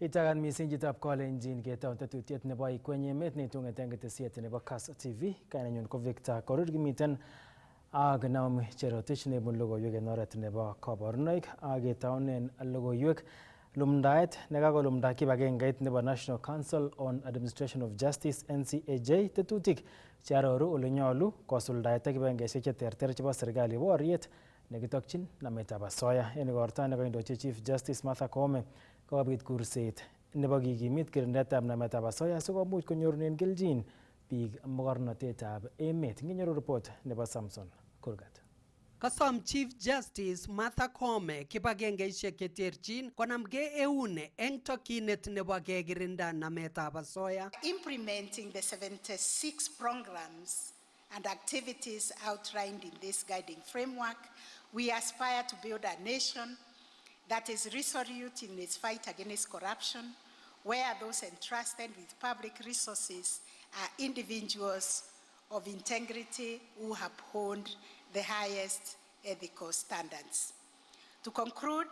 Itagan missing jitab Kalenjin ketaun tetutiet nebo Ikweny Emet netung'eten ketesiet nebo Kass TV. Kainenyu ko Victor Korur kimiten ak Naomi Cherotich nebun logoiwek en oret nebo kabarunoik ak ketaunen logoiwek lumdaet nekakolumda kibagengeit nebo National Council on Administration of Justice NCAJ tetutik chearoru ole nyolu kosuldaet kibagengeisiek cheterter chebo serikali boriet nekitokyin nametab asoya. En igorto nekoindochi Chief Justice Martha Koome kokobit kurset nebo kikimit kirindetab nametab asoya sikomuch konyorunen kelchin biik mogornotetab emet. Nginyoru report nebo Samson Kurgat. Kasom Chief Justice Martha Koome kibagengeisiek cheterchin konamge eun eng tokyinet nebo kekirinda nametab asoya. Implementing the 76 programs and activities outlined in this guiding framework, we aspire to build a nation that is resolute in its fight against corruption, where those entrusted with public resources are individuals of integrity who uphold the highest ethical standards. To conclude,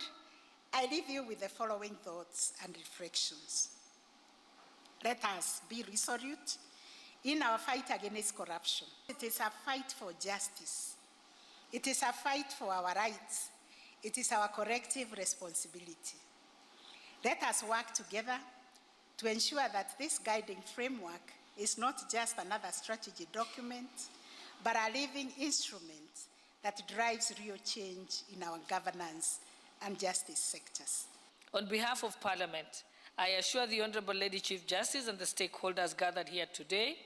I leave you with the following thoughts and reflections. Let us be resolute in our fight against corruption. It is a fight for justice. It is a fight for our rights. It is our collective responsibility. Let us work together to ensure that this guiding framework is not just another strategy document, but a living instrument that drives real change in our governance and justice sectors. On behalf of Parliament, I assure the Honourable Lady Chief Justice and the stakeholders gathered here today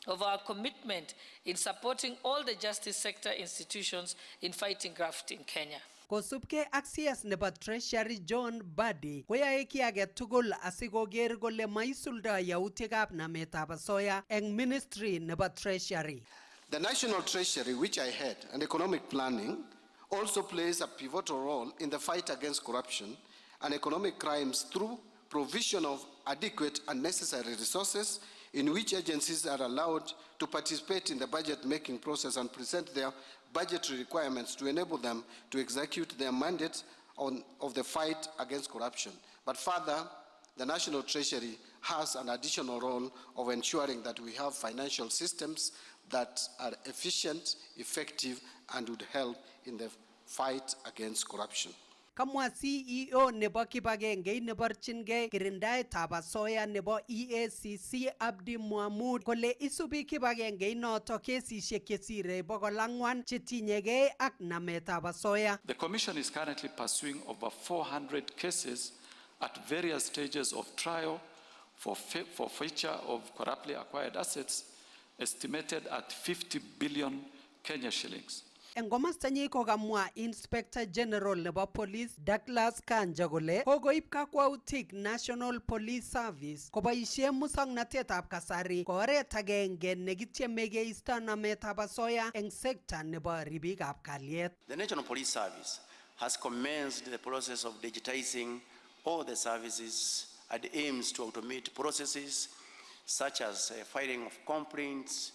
of our commitment in supporting all the justice sector institutions in fighting graft in Kenya. Kosubke ak CS nebo Treasury John Badi koyae ki age tugul asikoker kole maisulda yautikab nametab asoya eng Ministry nebo Treasury. The National Treasury, which I head, and economic planning also plays a pivotal role in the fight against corruption and economic crimes through provision of adequate and necessary resources in which agencies are allowed to participate in the budget-making process and present their budgetary requirements to enable them to execute their mandate of the fight against corruption. But further, the National Treasury has an additional role of ensuring that we have financial systems that are efficient, effective, and would help in the fight against corruption. Kamwa CEO nebo kibagengeit neborchingei kirindaetab asoya nebo EACC Abdi Mohamud kole isubi kibagengeit noto kesisiek chesire 400 chetinyegei ak nametab asoya. The Commission is currently pursuing over 400 cases at various stages of trial for forfeiture of corruptly acquired assets estimated at 50 billion Kenya shillings. En komastanyi kokamwa Inspector General nebo Police Douglas Kanja kole kokoib kakwautik National Police Service koboisie musoknatetab kasari ko oret agenge nekityeme keisto nametab asoya eng sekta nebo ribikab kalyet. The National Police Service has commenced the process of digitizing all the services and aims to automate processes such as filing of complaints,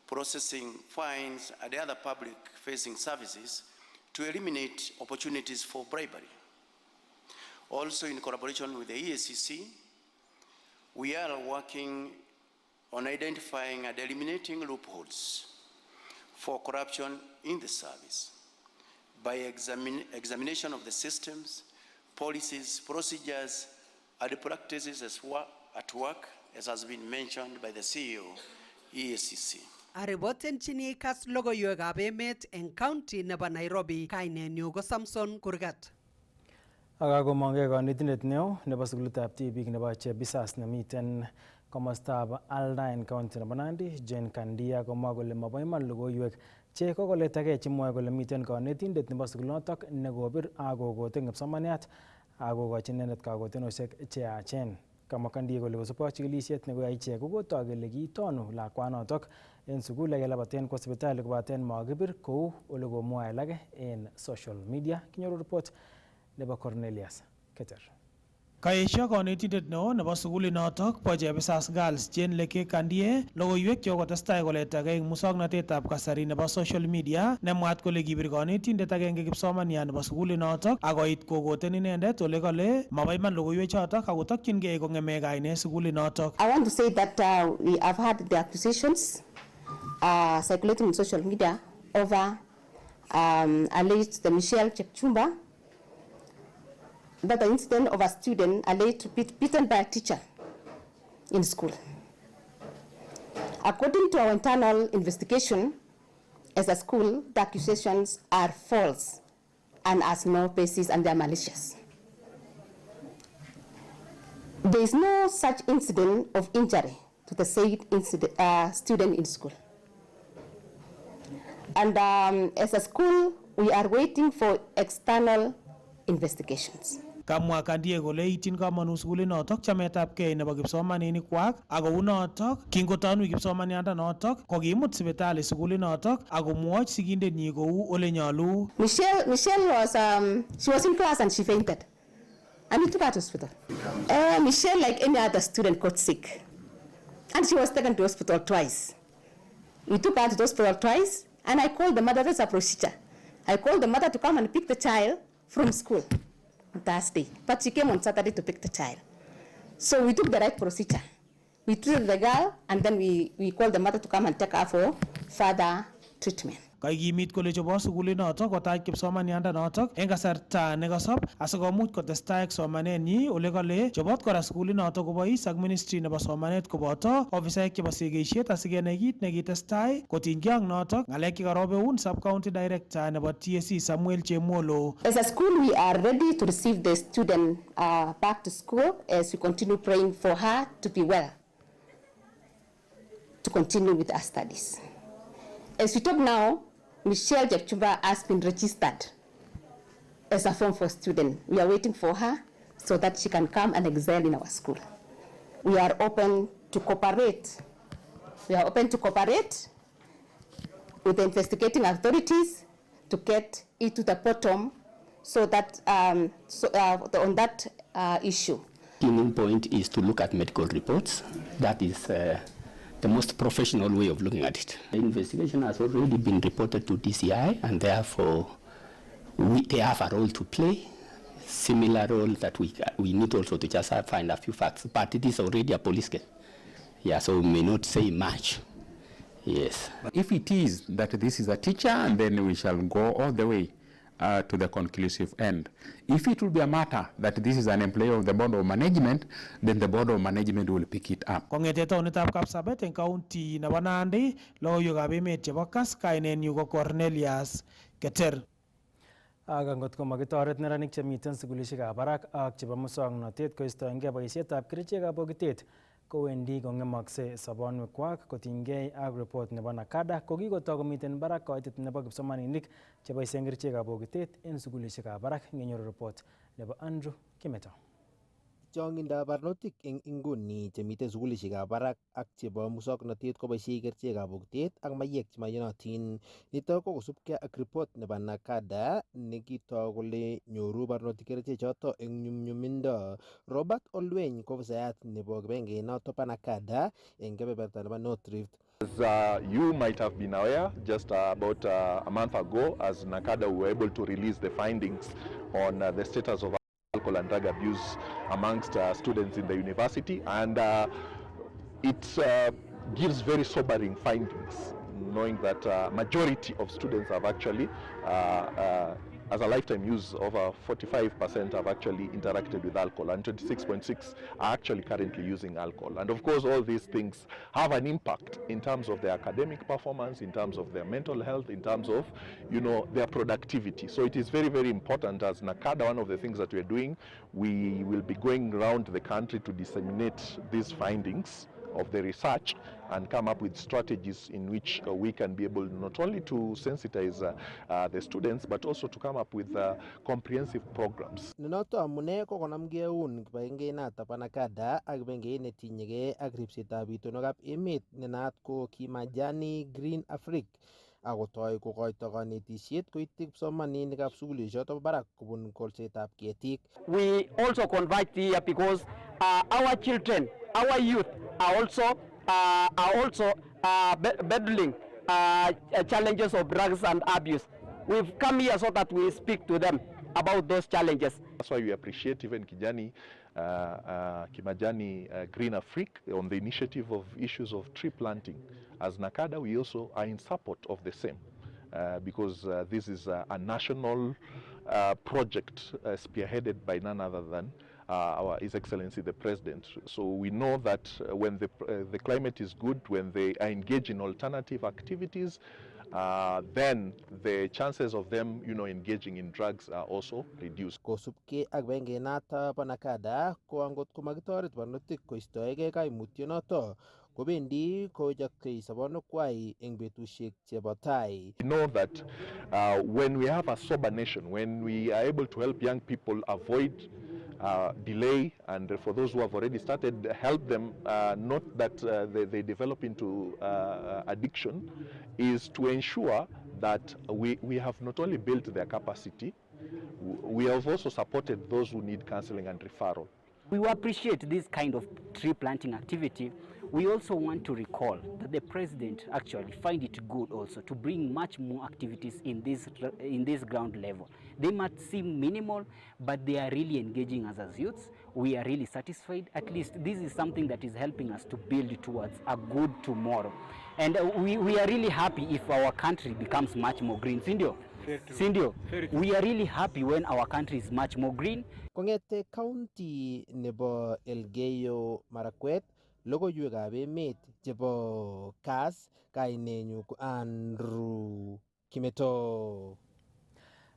processing fines, and other public-facing services to eliminate opportunities for bribery. Also, in collaboration with the EACC, we are working on identifying and eliminating loopholes for corruption in the service by examination of the systems, policies, procedures, and practices at work, as has been mentioned by the CEO, EACC. Ariboten chini kas logoiwekab emet eng county nebo Nairobi. Kainenyu ko Samson Kurgat. Akakomongei konetindet neo nebo sukulitab tibik nebo Chebisas nemiten komostab Alda en county nebo Nandi, Jane Kandia, komwa kole mobo iman logoiwek che kokoletagei chemwoe kole miten konetindet nebo sukulinotok nekobir akokote kipsomaniat akokochi inendet kakotinosiek cheyachen. Kamwa Kandia kole kosubkei ak chikilisiet nekoyai ichek kokotok kele kitonu lakwanotok en sukul akelabaten kwa sipitali kobaten makibir kou ole komwoe alake en social media. Kinyoru report nebo Cornelius Keter. Kaesho konetindet neo nebo sukulinotok bo Chebisas Girls Jane Leke Kandie logoiwek chekotestai koletagei eng musoknotetab kasari nebo social media nemwaat kole kibir konetindet agenge kipsomaniat nebo sukulinotok akoit kokoten inendet ole kale mabo iman logoiwechotok akotokyingei kong'eme kainet sukulinotok. I want to say that we have had the accusations circulating on social media over alleged the Michelle Chepchumba, that the incident of a student alleged to be beaten by a teacher in school. According to our internal investigation, as a school, the accusations are false and has no basis and they are malicious. There is no such incident of injury to the said student in school. And as a school, we are waiting for external investigations. Kamwa Kandie kole ityin kamanut sukulinotok chametabgei nebo kipsomaninik ako unotok kingotonu kipsomaniandanotok kokimut sipitali sukulinotok akomwochi sigindenyi kou ole nyalu. Michelle was she was in class and she fainted, and we took her to hospital. Michelle, like any other student, got sick, and she was taken to hospital twice. We took her to the hospital twice, and I called the mother. That's a procedure. I called the mother to come and pick the child from school on Thursday, but she came on Saturday to pick the child. So we took the right procedure. We treated the girl, and then we called the mother to come and take her for further treatment. Kaikimit kole chebo sukulinotok kotach kipsomaniandanotok eng kasarta nekasop asikomuch kotestai ak somanenyi ole kale chobot kora sukulinotok kobois ak ministry nebo somanet koboto ofisaek chebo sigishet asikenai kit nekitestai kotinygei ak notok ng'alek chekarobeun sub-county director nebo TSC Samuel Chemolo. As a school, we are ready to receive the student back to school as we continue praying for her to be well, to continue with her studies. As we talk now, Michelle Chepchumba has been registered as a Form 4 student. We are waiting for her so that she can come and excel in our school. We are open to cooperate. We are open to cooperate with the investigating authorities to get it to the bottom so that on that issue. The key point is to look at medical reports. That is the most professional way of looking at it. The investigation has already been reported to DCI, and therefore they have a role to play, similar role that we need also to just find a few facts, but it is already a police case. Yeah, so we may not say much. Yes. If it is that this is a teacher, and then we shall go all the way to the conclusive end. If it will be a matter that this is an employee of the Board of Management, then the Board of Management will pick it up. Kong'ete taonitab Kapsabet eng county nebo Nandi, logoiwekab emet chebo Kass, kainenyu ko Cornelius Keter. Ak angot ko makitoret neranik chemiten sukulishekab barak ak chebo muswoknotet koistoengei boisietab kerichekab bokitet kowendi kong'emakse sobonwekwak kotinygei ak report nebo NACADA kokikotoi komiten barak koitet nebo kipsomaninik cheboisien kerichekab bokitet en sukulishekab barak. Ngenyoru report nebo Andrew Kimeto. Chong'indab barnotik eng inguni chemiten sukulishekab barak ak chebo musoknotet koboisie kerichekab bokitet ak maiyek chemaiyonotin. Nitok ko kosubkei ak report nebo NACADA nekitoi kole nyoru barnotik kerichechoto eng nyumnyumindo. Robert Olweny ko ofisayat nebo kibengeit noto bo NACADA eng kebeberta nebo North Rift. As you might have been aware, just about a month ago, as NACADA were able to release the findings on the status of alcohol and drug abuse amongst students in the university, and it gives very sobering findings, knowing that majority of students have actually as a lifetime use, over 45% have actually interacted with alcohol, and 26.6 are actually currently using alcohol. And of course, all these things have an impact in terms of their academic performance, in terms of their mental health, in terms of, their productivity. So it is very, very important. As NACADA, one of the things that we're doing, we will be going around the country to disseminate these findings of the research and come up with strategies in which we can be able not only to sensitize the students but also to come up with comprehensive programs. Nenoto amune ko konamgei eun kibagengeit noto bo NACADA ak kibagengeit netinyegei ak ripsetab itonwekab emet nenaat ko Kimajani Green Africa akotoi kokoito kanetisiet koityi kipsomaninikab sukulishoto barak kobun kolsetab ketik. We also converge here because our children, our youth are also battling challenges of drugs and abuse. We've come here so that we speak to them about those challenges. That's why we appreciate even Kimajani Green Afrique on the initiative of issues of tree planting. As NACADA, we also are in support of the same because this is a national project spearheaded by none other than His Excellency the President. So we know that when the climate is good, when they are engaged in alternative activities, then the chances of them, engaging in drugs are also reduced. Kosubkei ak bengenata bo NACADA ko angot komakitoret barnotik koistoegei kaimutyonoto kobendi kochoktoi sobonukwai eng betusiek chebo tai. We know that when we have a sober nation, when we are able to help young people avoid delay, and for those who have already started, help them not that they develop into addiction, is to ensure that we have not only built their capacity, we have also supported those who need counseling and referral. We appreciate this kind of tree planting activity. We also want to recall that the president actually find it good also to bring much more activities in this ground level. They might seem minimal, but they are really engaging us as youths. We are really satisfied. At least this is something that is helping us to build towards a good tomorrow. And we are really happy if our country becomes much more green. Sindio, we are really happy when our country is much more green. Kongete county nebo Elgeyo Marakwet, logoiwekab emet chebo Kass, kainenyu ko Andrew Kimeto.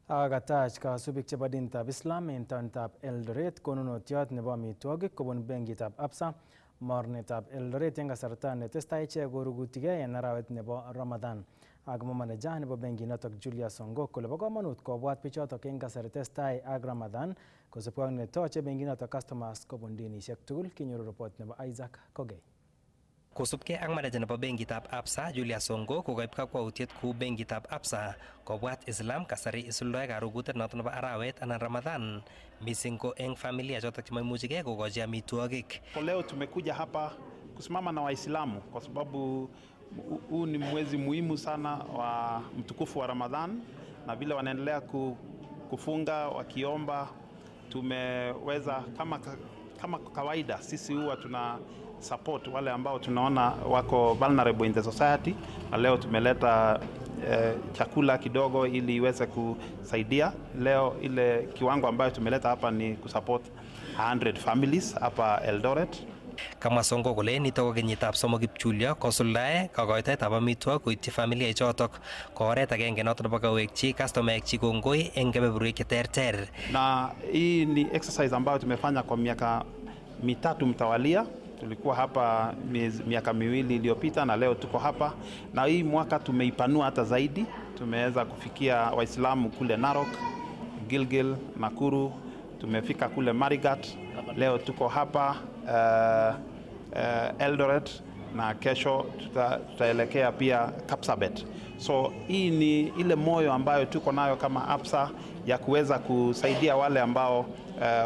Akatach kasubik chebo dintab Islam en taonitab Eldoret konunotiot nebo amitwogik kobun benkitab Absa mornetab Eldoret en kasarta netestai ichek korugutigei en arawet nebo Ramadan. Ak manager nebo benkinotok Julius Songo kole bo komonut kobwat bichotok en kasari testai ak Ramadan kosubkei ak netoche benkinotok customers kobun dinisiek tugul. Kinyoru report nebo Isaac Kogei. Kosubkei ak manager nebo benkitab Absa Julius Songo kokaib kakwautiet kou benkitab Absa kobwat Islam kasari isuldoe karugutet noton nebo arawet anan Ramadan missing ko eng familia chotok chemaimuchigei kokochi amitwogik. Leo tumekuja hapa kusimama na Waislamu kwa sababu huu ni mwezi muhimu sana wa mtukufu wa Ramadhan, na vile wanaendelea kufunga wakiomba, tumeweza kama kawaida sisi huwa tuna support wale ambao tunaona wako vulnerable in the society, na leo tumeleta chakula kidogo ili iweze kusaidia. Leo ile kiwango ambayo tumeleta hapa ni kusupport 100 families hapa Eldoret. Kamwa Songo kole nito ko kenyitab somok kipchulyo kosuldae kakoitoetab amitwogik koityi familia ichotok ko oret agenge noton nebo kawekchi customerek kongoi eng kebeberwek cheterter. Na hii ni exercise ambayo tumefanya kwa miaka mitatu mtawalia. Tulikuwa hapa miaka miwili iliyopita na leo tuko hapa, na hii mwaka tumeipanua hata zaidi. Tumeweza kufikia Waislamu kule Narok, Gilgil, Nakuru, tumefika kule Marigat. Leo tuko hapa Eldoret, na kesho tutaelekea pia Kapsabet. So hii ni ile moyo ambayo tuko nayo kama Absa ya kuweza kusaidia wale ambao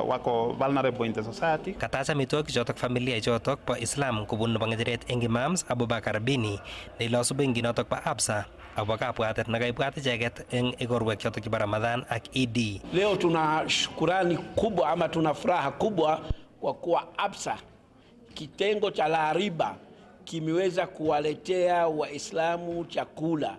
wako vulnerable in the society. Katacha amitwogik chotok familia ichotok po Islam kobun nebo ng'echeret eng Imams Abubakar Bini neilosu benkinotok po Absa akobo kabwatet nekaibwat icheket eng igorwek chotok chebo Ramadhan ak Idi. Leo tuna shukurani kubwa ama tuna furaha kubwa kwa kuwa Absa kitengo cha la riba kimeweza kuwaletea Waislamu chakula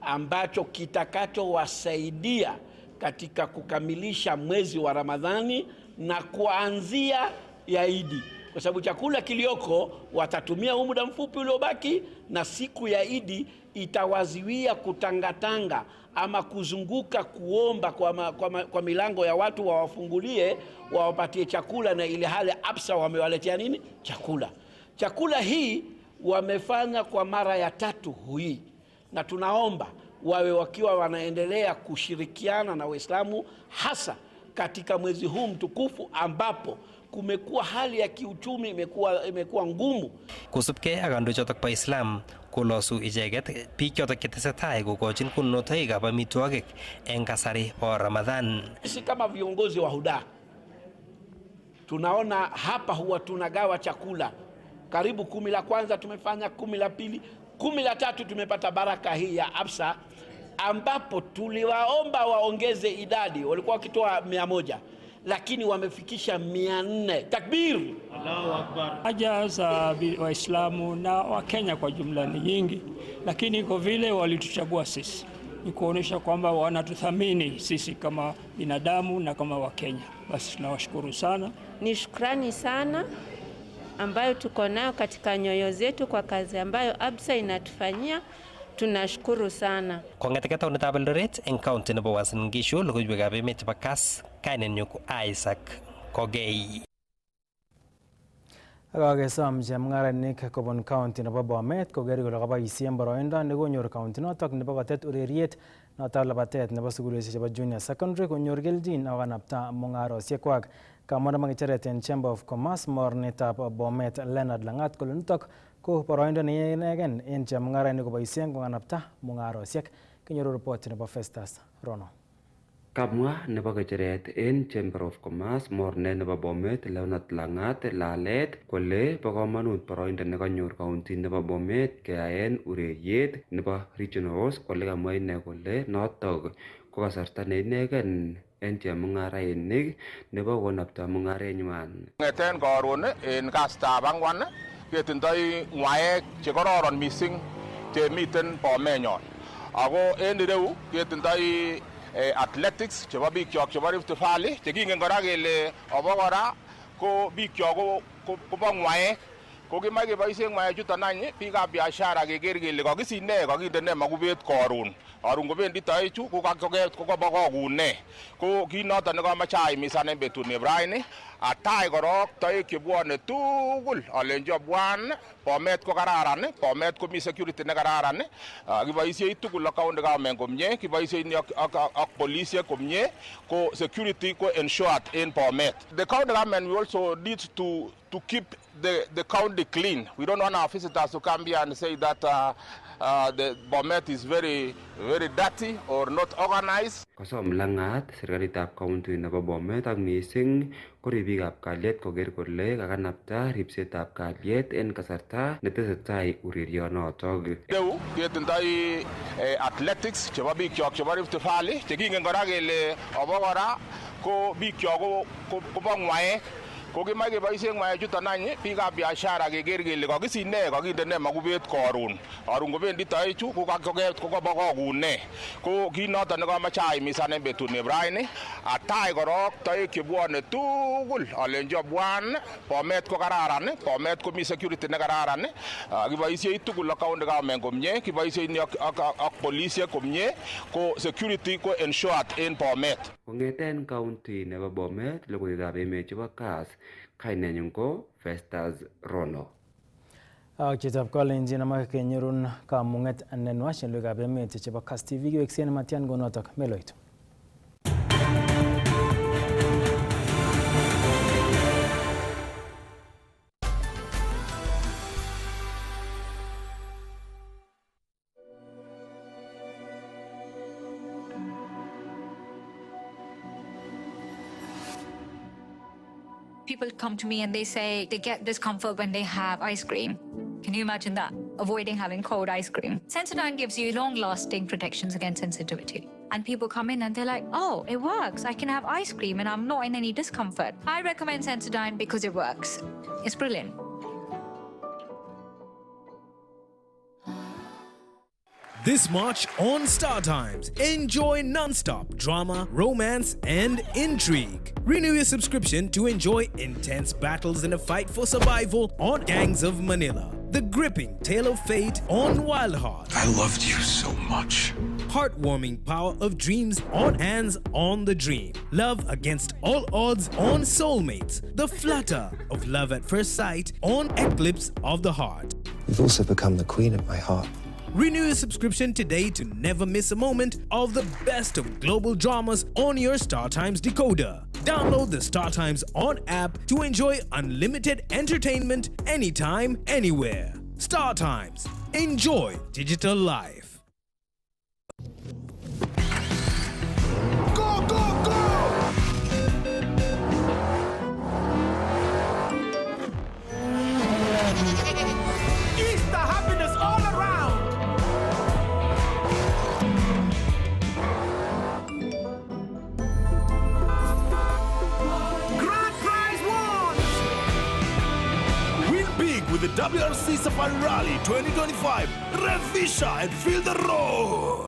ambacho kitakachowasaidia katika kukamilisha mwezi wa Ramadhani na kuanzia ya Idi, kwa sababu chakula kilioko watatumia muda mfupi uliobaki, na siku ya Idi itawaziwia kutangatanga ama kuzunguka kuomba kwa milango ya watu wawafungulie wawapatie chakula, na ile hali Absa wamewaletea nini? Chakula hii wamefanya kwa mara ya 3 hii, na tunaomba wawe wakiwa wanaendelea kushirikiana na Waislamu hasa katika mwezi huu mtukufu ambapo kumekuwa hali ya kiuchumi imekuwa ngumu. Kusubkei ak kandoichotok bo Islam kolosu icheket biik chotok chetesetai kokochin kununotoikab amitwogik eng kasari bo Ramadhan. Sisi kama viongozi wa Huda tunaona hapa huwa tunagawa chakula karibu 10 la kwanza tumefanya, 10 la pili, 10 la tatu tumepata baraka hii ya Absa, ambapo tuliwaomba waongeze idadi. Walikuwa wakitoa 100 lakini wamefikisha 400. Takbir! Allahu Akbar. Haja za Waislamu na Wakenya kwa jumla ni nyingi, lakini kwa vile walituchagua sisi ni kuonesha kwamba wanatuthamini sisi kama binadamu na kama Wakenya. Basi tunawashukuru sana. Ni shukrani sana ambayo tuko nayo katika nyoyo zetu kwa kazi ambayo Absa inatufanyia. Tunashukuru sana. Kong'eteke taunetab Eldoret eng county nebo Uasin Gishu, logoiwekab emet chebo Kass, kainenyu ko Isaac Kogei. Akakesom chemung'aranik kobun county nebo Bomet koker kole kaboisien boroindo nekonyor county notok nebo kotet ureriet notok labatet nebo sukulishek chebo junior secondary konyor keljin ak kokanapta mung'arosiekwak. Kamwa nebo ng'echeret en Chamber of Commerce mornetab Bomet Leonard Langat kole nitok ko boroindo ne inegen en chemung'arainik koboisien kokanapta mung'arosiek. Kinyoru report nebo Festus Rono. Kamwa nebo ng'echeret en Chamber of Commerce mornet nebo Bomet Leonard Langat lalet kole bo komonut boroindo nekanyor county nebo Bomet keyaen ureriet nebo regionals. Kole kamwa ine kole notok ko kasarta ne inegen en chemung'arainik nebo konapta mung'arenywan. Ng'eten karon en kastab angwan ketindoi ng'waek chekororon mising chemiten Bomenyon. Ako en ireu ketindoi athletics chebo bikyok chebo Rift Valley chekingen kora kele obokora ko bikyok kobo ng'waek. Ko kimoe keboisien ng'waechuton any biikab biashara keker kele kakisine kakinde ne makubet karon. Karon kobendi toichu kokabokokune. Ko kit noton nekamache ahimisan en betut nebo raini atai korok toek chebwone tugul alenjo bwan Bomet ko kararan, Bomet komi security ne kararan, kiboisiei tugul ak county government komie, kiboisiei ak polisiek komie, ko security ko ensured in Bomet. The county government will also need to keep the county clean. We don't want our visitors to come here and say that the Bomet is very dirty or not organized. Kosom Langat serikalitab county nebo Bomet ak mising ko ribikab kalyet koker kole kakanapta ribsetab kalyet en kasarta netesetai urerionotok. Reu ketindoi athletics chebo bikyok chebo Rift Valley chekingen kora kele obokora ko bikyok kobo ng'waek. Ko kimoe keboisien ng'waechuton any biikab biashara keker kele kakisine kakinde ne makubet karon. Karon kobendi toichu kokabokokune. Ko kit noton nekamache ahimisan en betut nebo raini atai korok toek chebwone tugul alenjo bwan Bomet ko kararan, Bomet komi security ne kararan, kiboisiei tugul ak county government komie, kiboisiei ak polisiek komie, ko security ko ensured in Bomet. Kong'eten county nebo Bomet logoiwekab emet chebo Kass, kainenyu ko Festus Rono. Ak chitab Kalenjin amache kenyorun kamung'et nenwach en logoiwekab emet chebo Kass TV kiweksien Matian konotok meloitu. People come to me and they say they get discomfort when they have ice cream. Can you imagine that? Avoiding having cold ice cream. Sensodyne gives you long-lasting protections against sensitivity. And people come in and they're like, oh, it works. I can have ice cream and I'm not in any discomfort. I recommend Sensodyne because it works. It's brilliant. This March on Star Times, enjoy non-stop drama, romance, and intrigue. Renew your subscription to enjoy intense battles in a fight for survival on Gangs of Manila. The gripping tale of fate on Wild Heart. I loved you so much. Heartwarming power of dreams on Hands on the Dream. Love against all odds on Soulmates. The flutter of love at first sight on Eclipse of the Heart. You've also become the queen of my heart. Renew your subscription today to never miss a moment of the best of global dramas on your StarTimes decoder. Download the StarTimes On app to enjoy unlimited entertainment anytime, anywhere. StarTimes. Enjoy digital life. Go, go, go! Easter happiness all around! Grand prize won! Win big with the WRC Safari Rally 2025. Revisha and feel the roar!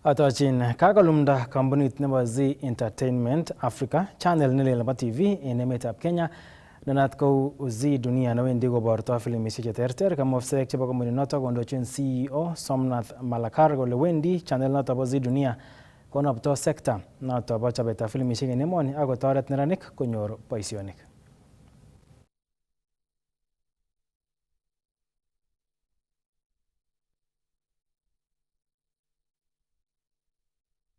Atochin kakolumda kampunit nebo Z Entertainment Africa channel nelel nebo TV en emetab Kenya nenat kou Z Dunia newendi koborto filimishek cheterter. Kamwa ofisek chebo kampunit noto kondochin CEO Somnath Malakar kole wendi channel noto bo Z Dunia konopto sekta noto bo chobetab filimishek en emoni ak kotoret neranik konyor boisionik.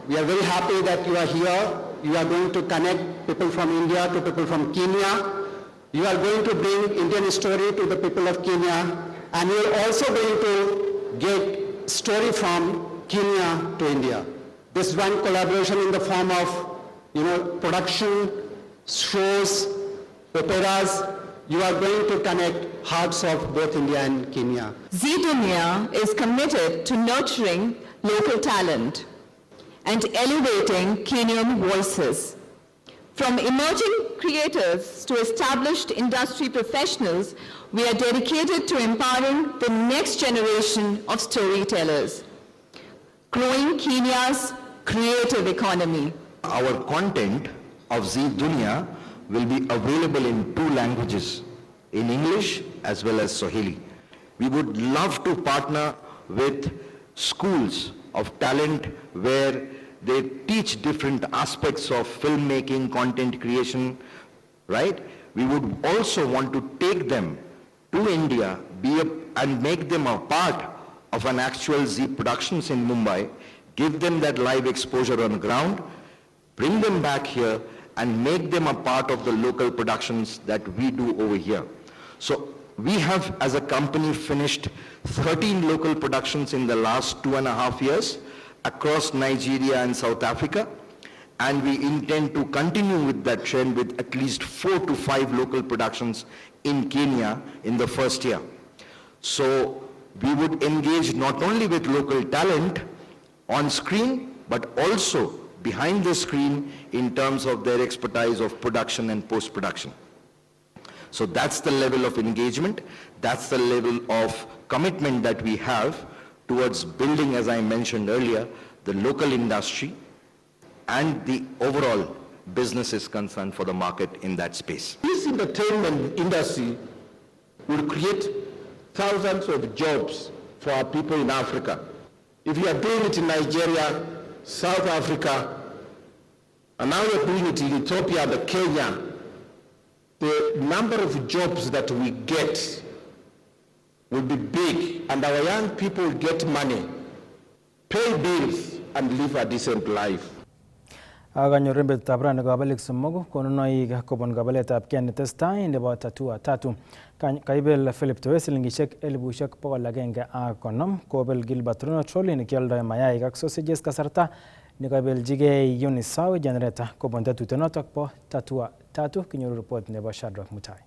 We are very happy that you are here. You are going to connect people from India to people from Kenya. You are going to bring Indian story to the people of Kenya. And you are also going to get story from Kenya to India. This one collaboration in the form of, production, shows, operas. You are going to connect hearts of both India and Kenya. Z Dunia is committed to nurturing local talent and elevating Kenyan voices. From emerging creators to established industry professionals, we are dedicated to empowering the next generation of storytellers, growing Kenya's creative economy. Our content of Z Dunia will be available in 2 languages, in English as well as Swahili. We would love to partner with schools of talent where they teach different aspects of filmmaking, content creation, right? We would also want to take them to India and make them a part of an actual Z Productions in Mumbai, give them that live exposure on the ground, bring them back here and make them a part of the local productions that we do over here. So we have, as a company, finished 13 local productions in the last 2.5 years across Nigeria and South Africa, and we intend to continue with that trend with at least 4 to 5 local productions in Kenya in the first year. So we would engage not only with local talent on screen, but also behind the screen in terms of their expertise of production and post-production. So that's the level of engagement, that's the level of commitment that we have towards building, as I mentioned earlier, the local industry and the overall business is concerned for the market in that space. This entertainment industry will create thousands of jobs for our people in Africa. If you are doing it in Nigeria, South Africa, and now you're doing it in Ethiopia and Kenya, the number of jobs that we get will be big, and our young people get money, pay bills, and live a decent life. Aganyor rembetab rani kabelik somok konunoik kobun kabeletab kei netestai nebo tatua tatu. Kaibel Philip Towe silingishek 150 kobel Gilbert Rono Trolli nekioldoe mayaik ak sausages kasarta nekabeljigei Unisawi generator kobun tetutenotok bo tatua tatu. Kinyoru report nebo Shadrack Mutai.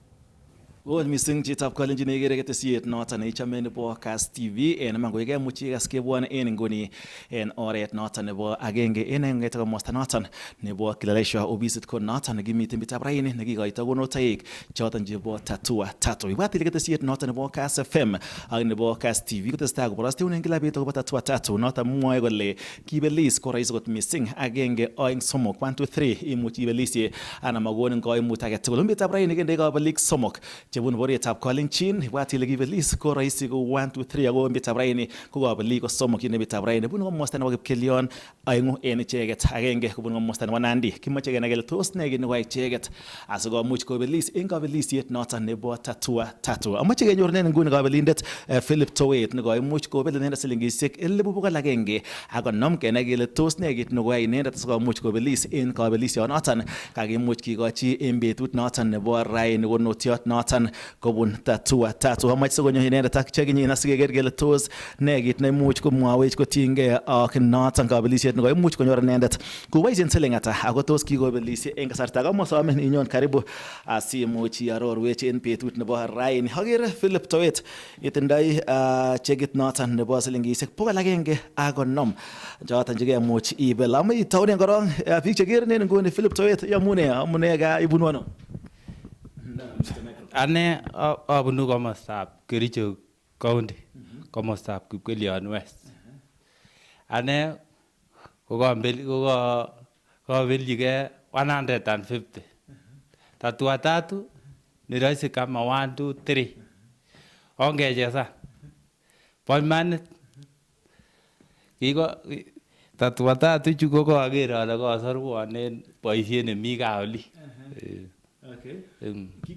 Won missing chitab kalenjin igere ketesiet noton neichame nebo Kass TV en mangoike muchi kas kebwan en nguni en oret noton nebo agenge en ngete komosta noton nebo Kileleshwa obisit ko noton nekimiten bitab raini nekikoito konotaik choton chebo tatua tatu. Ibwat ile ketesiet noton nebo Kass FM ak nebo Kass TV kotestai koborosteun en kila betut akobo tatua tatu noton mwoe kole kibelis ko rahisi kot missing agenge oeng somok 1 2 3 imuchi ibelisie ana makonin koimut age tugul. Bitab raini kende kabelik somok chebunu borietab Kalenjin ibwat ile kibelis ko rahisi ko 1 2 3 ako emetab raini ko kabeli ko somok en emetab raini bunu komosta nebo Kipkelion aengu en icheket agenge kobunu komosta nebo Nandi kimoche kenai kele tos ne kit nekoyai icheket asikomuch kobelis en kabelisiet noton nebo tatu amoche kenyorunen nguni kabelindet Philip Towet nekoimuch kobel inendet silingisiek 1,100 akonom kenai kele tos ne kit nekoyai inendet asikomuch kobelis en kabelisionoton kakimuch kikochi en betut noton nebo raini konotiot noton kobun tatu amoche sikonyo inendet ak chekinyin asikeker kele tos ne kit neimuch komwawech kotiengei ak noton kabelisiet nekoimuch konyor inendet koboisien siling ata ako tos kikobelisye en kasarta kamosomen inyon karibu asimuch iarorwech en betut nebo raini akere Philip Towet itindoi chekit noton nebo silingisiek 150 choton chekemuch ibel amo itaunen korong biik chekerin en nguni Philip Towet amune ga ibunu ano ane abunu komostab Kericho County komostab Kipkelion West ane kokabeljigei 150 tatu ni rahisi kama 1 2 3 ongecheza poimanit kiko tatu chu ko kaker ale kasorwanen boisiet nemi gaa oli.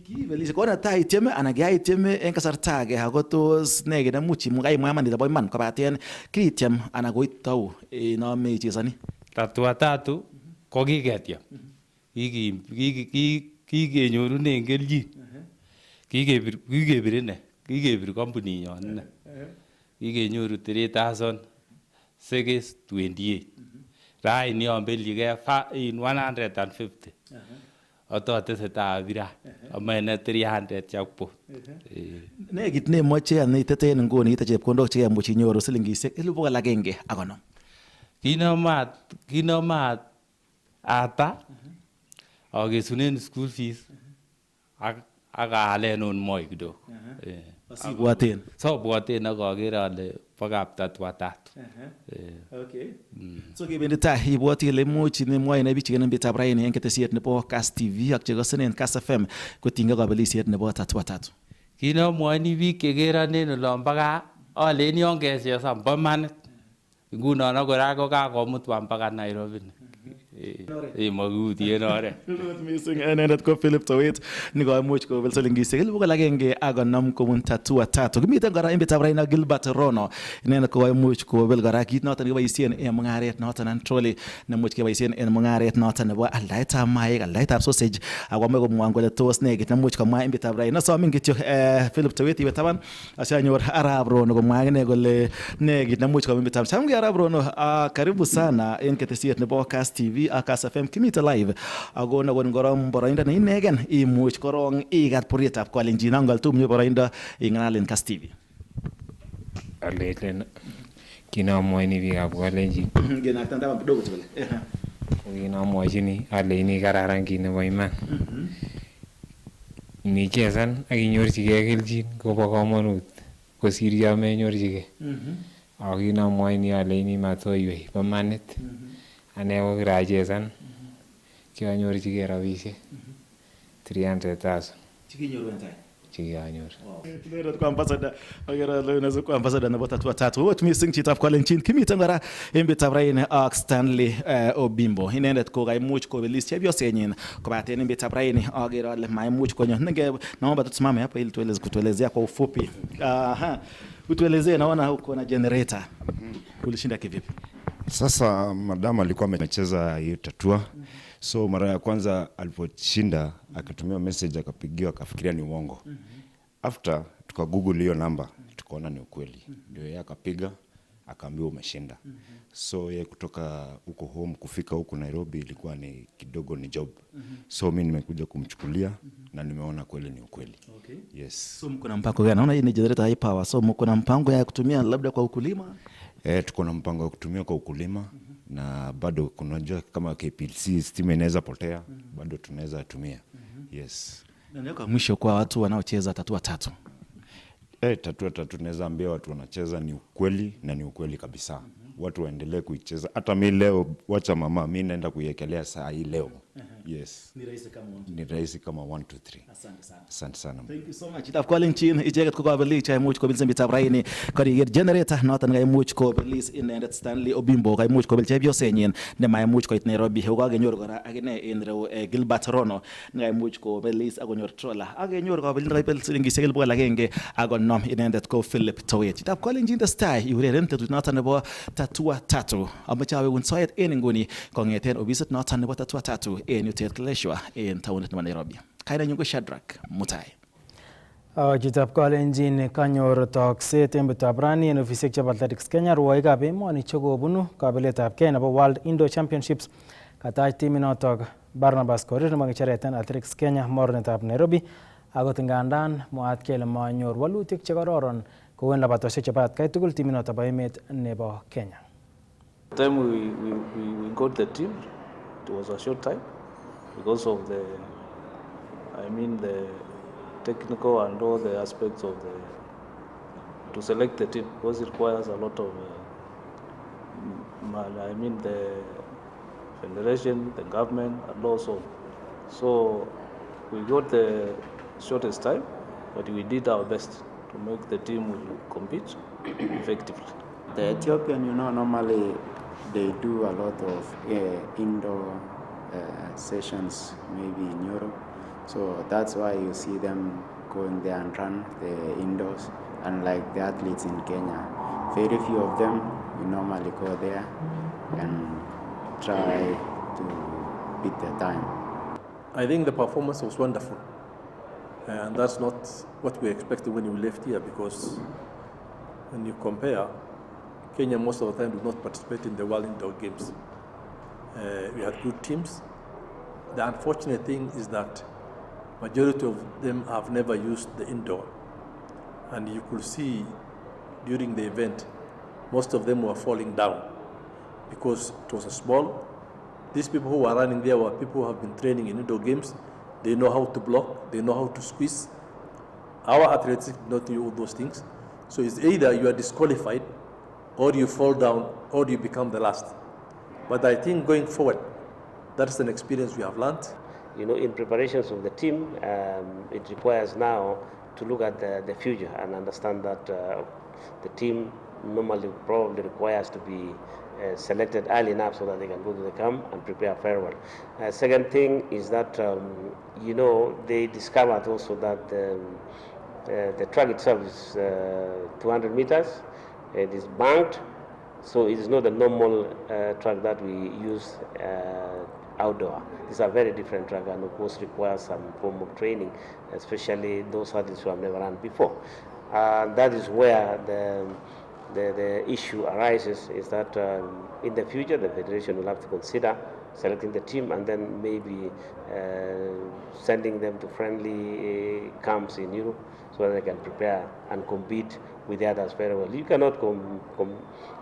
Kibelis kona tai tieme ana gai tieme en kasarta age ako tos ne gina muchi mungai mwaman ida boyman kobaten kitiem ana koitau inome ichezani tatu ko kiketiem kikenyorunen keljin kikebir kampunit nyon kikenyoru 3,628 raini ambeljigei 150 ototesetai abira amene 300 chakpo nekit nemoche aniteten nguni ite chepkondok chekemuch inyoru silingisiek 150 kinomat ata akesunen school fees ak aalen on moi kidogo asibwaten sobwaten ak akere ale bo kaptatu so kebendi tai ibwoti ile imuch nemwoe ne biik chekenen betab raini en ketesiet nebo Kass TV ak chekosenen Kass FM kotinygei kabelisiet nebo tatu kinomwoini biik chekeron en olombo gaa alen yon kechesan bo manit ngunon akora ko kakomutwan mpaka Nairobi makiutien oret missing inendet ko Philip Towet nikoimuch kobel silingisiek 150 kobun tatu kimiten kora en betab raini Gilbert Rono inendet koimuch kobel kora kit noton kiboisien en mungaret noton an trolley nemuch keboisien en mungaret noton nebo aldaetab maik aldaetab sausage akomoe komwon kole tos ne kit nemuch komwa en betab raini nasomin kityo Philip Towet iwe taban asianyor Arap Rono komwa akine kole ne kit nemuch komwa en betab chamgei Arap Rono karibu sana en ketesiet nebo Kass TV ak Kass FM kimite live ako nakon korong boroindo ne inegen imuch korong ikat borietab Kalenjin angal tumnye boroindo ing'alalen Kass TV aleten kinomwoini biikab Kalenjin ngenaktan taban kidogo tugul kinomwochini aleini kararan kit nebo iman inichesan ak inyorchigei keljin kobo komonut kosir yo menyorchigei ako kinomwochini aleini matoiwei bo manit ane ko kirachesan kianyorchigei rabisiek 300,000 chikinyoru en tai chikianyor inendet ko ambassador akere lewenezi ko ambassador nebo tatu ot missing chitab Kalenjin kimiten kora en betab raini ak Stanley Obimbo inendet ko kaimuch kobelis chepyosenyin kobaten en betab raini akere ale maimuch konyo naomba tusimame hapa ili tuweze kutuelezea kwa ufupi utuelezee naona uko na generator ulishinda kivipi Sasa madam alikuwa amecheza hiyo tatua. So mara ya kwanza aliposhinda akatumia message akapigiwa akafikiria ni uongo. After tuka google hiyo namba tukaona ni ukweli. Ndio yeye akapiga akaambiwa umeshinda. So yeye kutoka huko home kufika huko Nairobi ilikuwa ni kidogo ni job. So mimi nimekuja kumchukulia na nimeona kweli ni ukweli. Yes. So mko na mpango gani? Naona hii ni generator high power. So mko na mpango ya kutumia labda kwa ukulima? Tuko na mpango wa kutumia kwa ukulima na bado kunajua kama KPLC stima inaweza potea bado tunaweza tumia. Yes. Na kwa mwisho kwa watu wanaocheza tatu tatu tunaweza ambia watu wanacheza ni ukweli na ni ukweli kabisa. Watu waendelee kuicheza. Hata mimi leo wacha mama mimi naenda kuiekelea saa hii leo. Yes. Ni rahisi kama 1 2 3. Asante sana. Thank you so much. Itap kolenjin icheket kokabelis chaimuch kobel sembitab raini koriker generator noton kaimuch kobelis inendet Stanley Obimbo kaimuch kobel chepyosenyin nemaimuch koit Nairobi. Kokakenyor kora akine en reu Gilbert Rono nekaimuch kobelis akonyor troller. Akenyor kobelindet kaibel silingisiek 100 akonom inendet ko Philip Towet. Itap kolenjin testai iureren tetut noton nebo Tatua Tatu. Amache awekun soet en nguni kongeten ofisit noton nebo Tatua Tatu en yutet Leshwa en taunit nebo Nairobi. Kainenyu ko Shadrack Mutai. Chitab kolenjin kanyor tokset en betutab rani en ofisiek chebo Athletics Kenya rwoikab emoni chekobunu kabeletab Kenya nebo World Indoor Championships katach timinotok Barnabas Korir nebo ng'echeret en Athletics Kenya mornetab Nairobi akot ngandan mwaat kele manyor walutik chekororon kou en labatosiek chebo atkai tugul timinotok bo emet nebo Kenya. The time we got the team, it was a short time because of the technical and all the aspects of to select the team, because it requires a lot of the federation, the government, and also. So we got the shortest time, but we did our best to make the team will compete effectively. The Ethiopian, normally they do a lot of indoor sessions, maybe in Europe. So that's why you see them going there and run the indoors. Unlike the athletes in Kenya, very few of them, you normally go there and try to beat the time. I think the performance was wonderful. And that's not what we expected when we left here, because when you compare, Kenya most of the time do not participate in the World Indoor Games. We had good teams. The unfortunate thing is that majority of them have never used the indoor. And you could see during the event, most of them were falling down because it was a small. These people who were running there were people who have been training in indoor games. They know how to block, they know how to squeeze. Our athletes do not do all those things. So it's either you are disqualified or you fall down or you become the last. But I think going forward, that's an experience we have learned. In preparations of the team, it requires now to look at the future and understand that the team normally probably requires to be selected early enough so that they can go to the camp and prepare very well. Second thing is that, they discovered also that the track itself is 200 meters. It is banked, so it is not a normal track that we use outdoor. These are very different track and of course require some form of training, especially those athletes who have never run before. That is where the issue arises, is that in the future the federation will have to consider selecting the team and then maybe sending them to friendly camps in Europe so that they can prepare and compete with the others very well. You cannot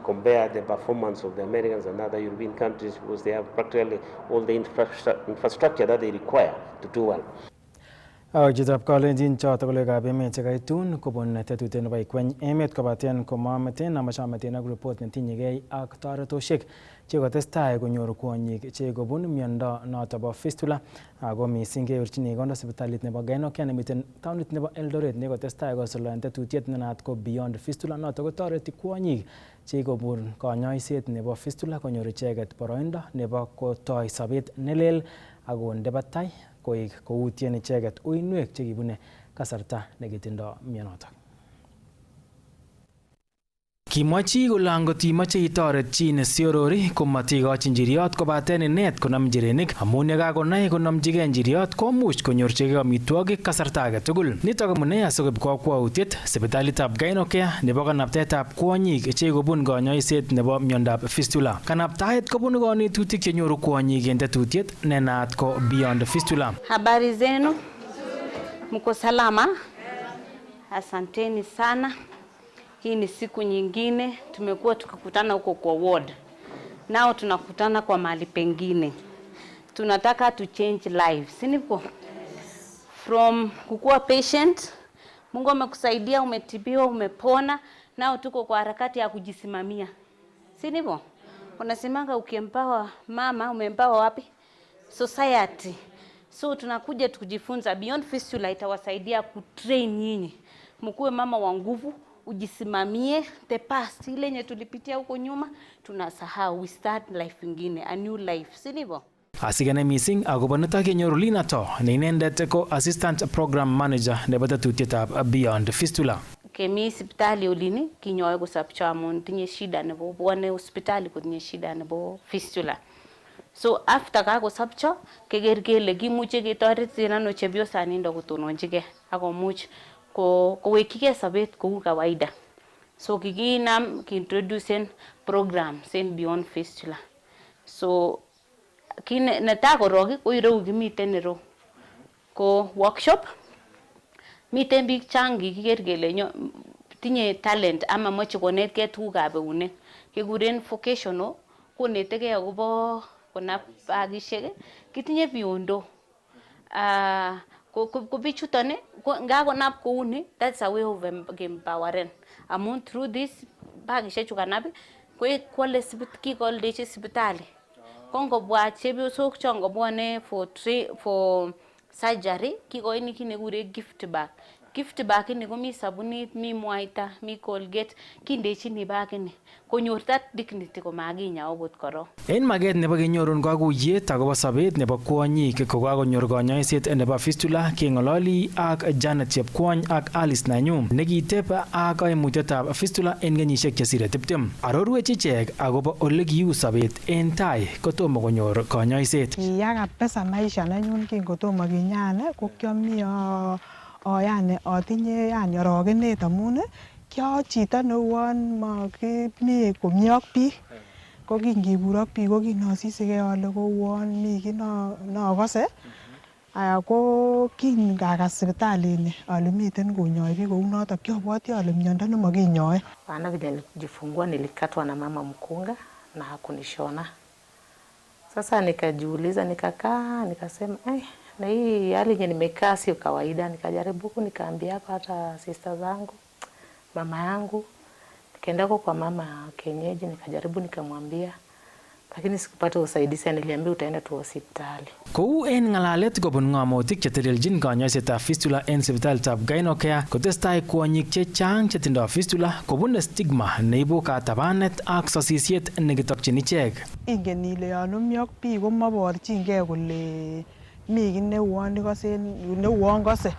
compare the performance of the Americans and other European countries because they have practically all the infrastructure that they require to do well. Chitab kolenjin chotok logoiwekab emet chekaitun kobun tetutiet nebo Ikweny emet kobaten komameten amachameten ak report netinyegei ak toretosiek chekotestai konyor kwonyik chekobun miondo noto bo fistula ako missing keurchini kondo sipitalit nebo Gainokia nemiten taunit nebo Eldoret nekotestai kosuldaen tetutiet nenaat ko Beyond Fistula noto kotoreti kwonyik chekobun konyoiset nebo fistula konyor icheket boroindo nebo kotoi sobet nelel akonde batai koik koutien icheket uinwek chekibune kasarta nekitindo mionotok. Kimwa chi kole angot imache itoret chi nesiorori komatikochi njiriot kobaten inet konam njirenik amun yekakonai konomchigei njiriot komuch konyorchigei amitwogik kasarta age tugul. Nitok amune asikoib kakwautiet sipitalitab Gainokia nebo kanaptaetab kwonyik chekobun konyoiset nebo miondab fistula. Kanaptaet kobun konetutik chenyoru kwonyik en tetutiet nenaat ko Beyond Fistula. Habari zenu? Mko salama? Asanteni sana. Hii ni siku nyingine tumekuwa tukikutana huko kwa ward. Nao tunakutana kwa mahali pengine. Tunataka to change lives. Si ndivyo? From kukuwa patient, Mungu amekusaidia, umetibiwa, umepona, nao tuko kwa harakati ya kujisimamia. Si ndivyo? Unasemanga ukiempawa mama, umempawa wapi? society. So tunakuja tukujifunza. Beyond Fistula itawasaidia kutrain nyinyi. Mkuwe mama wa nguvu, ujisimamie. The past, ile yenye tulipitia huko nyuma, tunasahau. We start life ingine, a new life. Si ndivyo? Asigane missing agobo nito kenyoru Lina To ne inendet ko assistant program manager nebo tetutietab Beyond Fistula. Kemi hospitali olini kinyoe kusapcha amun tinye shida nebo bwane hospitali kotinye shida nebo fistula. So after ka kusapcha keger kele kimuche ketoret ano chepyosanindo kotononjige akomuch kowekige sobet kou kawaida. So kikinam kiintroducen program sen Beyond Fistula. So kine neta koroki ko ireu kimiten ireu ko workshop miten biik chang kikiker kele tinye talent ama moche konetkei tugukab eunek kekuren vocational konetegei akobo konap bagishek kitinye biondo ko bichuton ngakonap kouni that's a way of empowering amun through this bagishek chu kanap ko kwale kikoldechi sipitali kongobwa chepyosok chongobwane for surgery kikoini kit nekure gift bag. Gift bag ini komi sabunit, mi mwaita, mi Colgate, kindechini bag ini. Konyor that dignity komakinya okot koro. En maget nebo kenyorun kakuyet akobo sobet nebo kwonyik kokakonyor konyoiset nebo fistula keng'ololi ak Janet Chepkwony ak Alice Nanyum nekiteb ak kaimutietab fistula en kenyisiek chesire 20. Arorwech ichek akobo ole kiu sobet en tai kotomo konyor konyoiset. Ya kabisa maisha nenyun kingotomo kinyaan ko kiami yani atinye yani orogenet amun kyo chito neuon makimi komie ak biik ko kingibur ak biik ko kinosisike ale kouon mi kit nokose ko kingakas sipitalini ale miten konyoe biik kou notok kiabwoti ale miondo nemakinyoe. Bana vile nilijifungua nilikatwa na mama mkunga na hakunishona. Sasa nikajiuliza nikakaa nikasema na hii hali yenye nimekaa sio kawaida. Nikajaribu nikaambia hata sister zangu, mama yangu, nikaenda kwa mama kienyeji nikajaribu nikamwambia, lakini sikupata usaidizi. Niliambia utaenda tu hospitali. Kou en ng'alalet kobun ng'omutik chetelelchin konyoisetab fistula en sipitalitab Gynocare kotestai kwonyik chechang chetindoi fistula kobune stigma neibu katabanet ak sosisiet nekitokyin ichek. Ingen ile yon omi ak biik komaborchingei kole mi kit neuon kose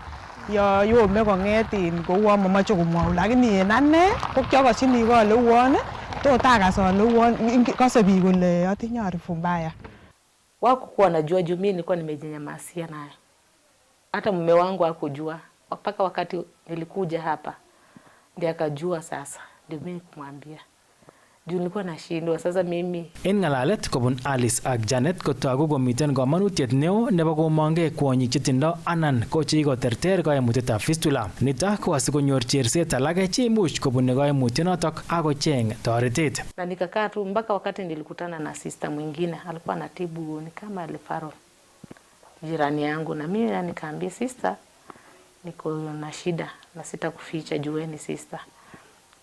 yome kong'etin kouon momoche komwou, lakini en ane ko kiokosyini kole uon tot akas ale uon kose biik kole atinye harufu mbaya. Wakukuwa najua juu mimi nilikuwa nimejinyamasia nayo. Hata mume wangu hakujua mpaka wakati nilikuja hapa ndiye akajua. Sasa ndio mimi kumwambia juu nilikuwa nashindwa sasa mimi. En ng'alalet kobun Alice ak Janet kotogu komiten komonutiet neo nebo komongei kwonyik chetindo anan ko chekikoterter koimutietab fistula. Nitok ko asikonyor cherset alake cheimuch kobune koimutionotok akocheng toretet. Na nikakaa tu mpaka wakati nilikutana na sister mwingine alikuwa anatibu ni kama referral jirani yangu, na mimi nikaambia sister niko na shida na sitakuficha jueni sister.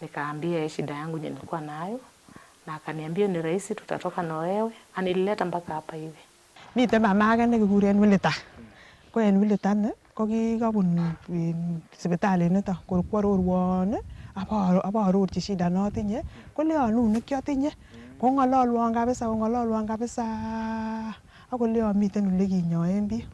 Nikaambia shida yangu nilikuwa nayo na akaniambia ni rahisi tutatoka na wewe. Anilileta mpaka hapa hivi. Miten mama age nekikuren Wilita. Ko en Wilita ko kikabun sipitalit nito ko kwarorwon abarorchi shida notinye koleon nekiotinye kong'ololwon kabisa akoleon miten ole kinyoen biik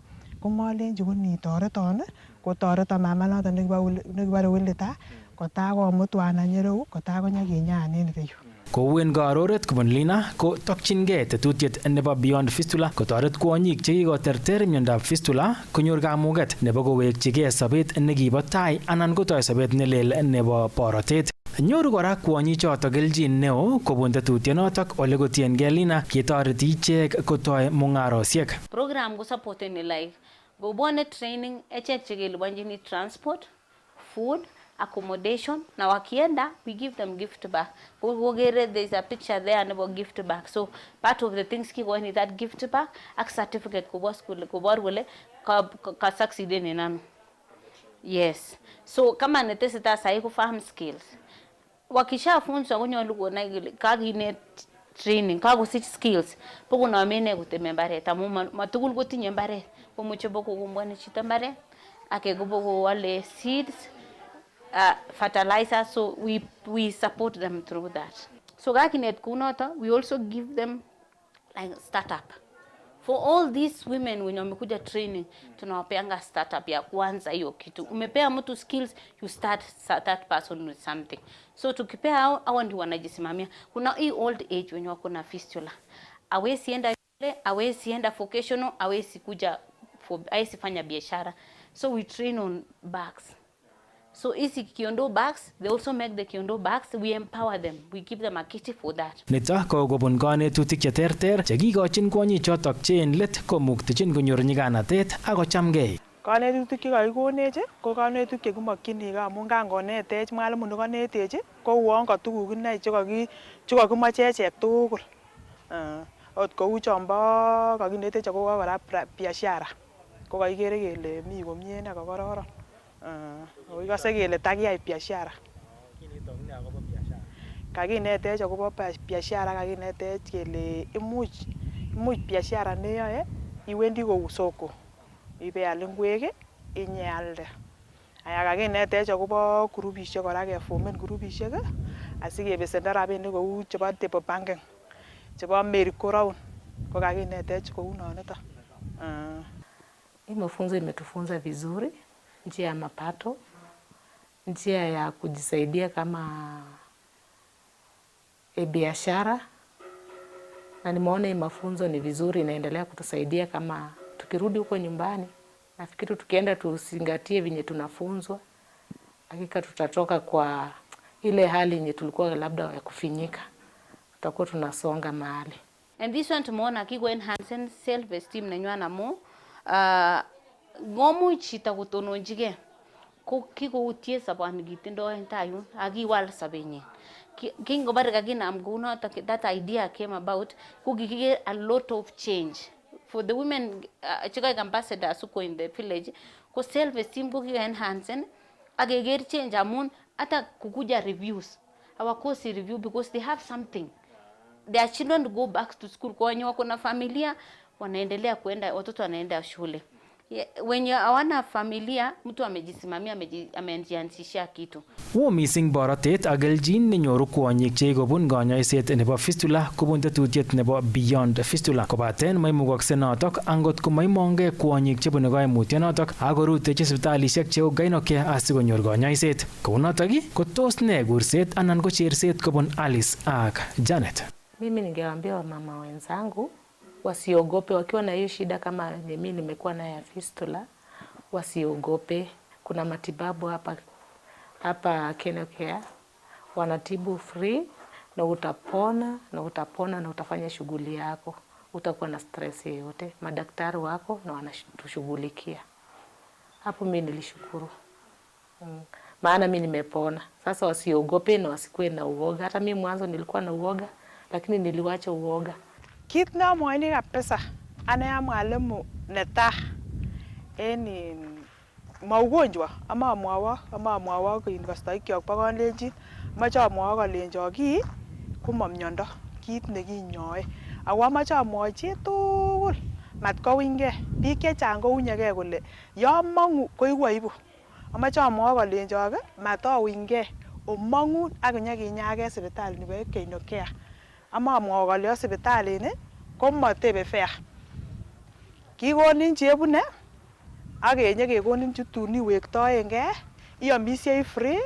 komolenji konitoreton kotoreton mama noton nekibore Wilita kotakomutwan anyereu kotakonyakinyaan en ireyu. Kou en karoret kobun Lina ko tokyingei tetutiet nebo Beyond Fistula kotoret kwonyik chekikoterter miondab fistula konyor kamuget nebo kowekchigei sobet nekibo tai anan kotoi sobet nelel nebo borotet. Nyoru kora kwonyichotok kelchin neo kobun tetutyonotok ole kotiengei Lina ketoreti ichek kotoi mung'arosiek. Program ko supporteni like gobone training echek chekelibonjini transport, food, accommodation na wakienda we give them gift bag. There's a picture there nebo gift bag. So part of the things kiko in that gift bag ak certificate kubwa school kubwa wale ka succeed in nami. Yes. So kama netesita sahi ku farm skills. Wakishafunzwa konyolu kuona kakinet training, kakosich skills. Pokonome ine koteme mbaret amu matugul kotinye mbaret. Komuche pokokomboani chito mbaret ake kopokowale seeds, fertilizers, so we support them through that. So kakinet kunoto, we also give them like startup. For all these women wenye wamekuja training, tunawapeanga startup ya kwanza hiyo kitu. Umepea mtu skills, you start that person with something. So tukipea hao ndio wanajisimamia. Kuna hii old age wenye wako na fistula. Hawezi enda shule, hawezi enda vocational, hawezi fanya biashara. So we train on bags. So isi kiondo bags, they also make the kiondo bags, we empower them, we give them a kit for that. Nito ko kobun kanetutik cheterter chekikochin kwonyik chotok che en let komuktechin konyor nyiganatet ak kochamgei. Kanetutik chekakikonech ko kanetutik chekimokyinigei amun kangonetech mwalimu nekonetech ko uon ka tuguk inei chekakimoche echek tugul. Ot kou chombo kakinetech akobo kora biashara ko kakikere kele mi komie ne kokororon. Ikose kele takiyai biashara. Kakinetech akobo biashara, kakinetech kele imuch biashara neyoe iwendi kou soko ibeal ingwek inyealde. Aya kakinetech akobo grupishek kora keformen grupishek asikebesendo rabinik kou chebo table banking chebo merry go round ko kakinetech kou nonito. Hii mafunzo imetufunza vizuri njia ya mapato, njia ya kujisaidia kama biashara, na nimeona hii mafunzo ni vizuri, inaendelea kutusaidia kama tukirudi huko nyumbani. Nafikiri tukienda tusingatie vinye tunafunzwa, hakika tutatoka kwa ile hali yenye tulikuwa labda ya kufinyika, tutakuwa tunasonga mahali. And this one tumeona kiko enhance self esteem nenywana mo ngomu chita kotononjige ko kikoutie sabani kitindo en tayun akiwal sabenyin. Kingobar kakinam kunoto, that idea came about, kukiget a lot of change for the women chika ambassadors uko in the village, ko self esteem ko enhance akeger change amun hata kukuja reviews, our course review, because they have something. Their children to go back to school, kwa wenye wako na familia wanaendelea kwenda, watoto wanaenda shule. Wenye hawana familia, mtu amejisimamia, amejianzishia kitu. Wo missing borotet ak kelchin nenyoru kwonyik chekobun kanyoiset nebo fistula kobun tetutiet nebo Beyond Fistula, kobaten maimukokse notok angot komaimongei kwonyik chebune koimutyonotok ak korutechi sipitalishek cheu Gynocare asikonyor kanyoiset. Kounotok ko tos ne kurset anan ko cherset kobun Alice ak Janet? Mimi ningewaambia wamama wenzangu wasiogope wakiwa na hiyo shida kama mimi nimekuwa nayo ya fistula, wasiogope. Kuna matibabu hapa Gynocare, wanatibu free na utapona na utafanya shughuli yako, utakuwa na stress yoyote. Madaktari wako na wanatushughulikia. Hapo mimi nilishukuru. Maana mimi nimepona. Sasa wasiogope na wasikue na uoga. Hata mimi mwanzo nilikuwa na uoga, lakini niliwacha uoga. Kit namwoini kabisa ane mwalimu netaa en maugonjwa ama amwawo kastoikyok bo kalenjin, amache amwawo kalenjin kii komamiondo, kit nekinyoe. Ako amache amwochi tugul matkounyge. Biik chechang kounyege kole yon mong'u koiku aibu. Amache amwawo kalenjin matounyge, omong'un ak inyekinyaage sipitali nebo Gynocare. Amamwawo kole sipitalini komotebe fair. Kikonin chebune ak kenyekekonin chutun iwektoenge, iamisiei free,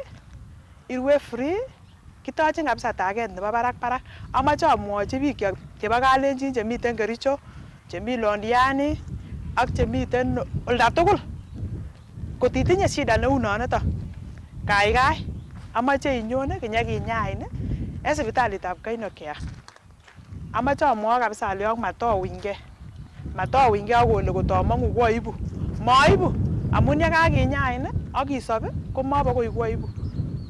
irue free, kitochin kabisa taget nebo barak. Amache amwochi biik chebo kalenjin chemiten Kericho, chemi Londiani ak chemiten olda tugul, kotitinye shida neu nonito, kaikai amache inyon kinyekinyain en sipitalitab Gynocare. Amache amwawo kabisa aleyok matounyge ak kole kotamong'u ko aibu. Maibu amun yekakinyain ak isop komabokoi ko aibu.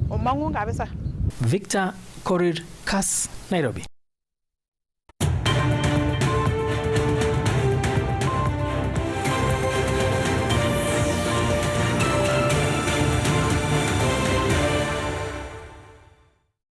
Omong'un kabisa. Victor Korir, Kass, Nairobi.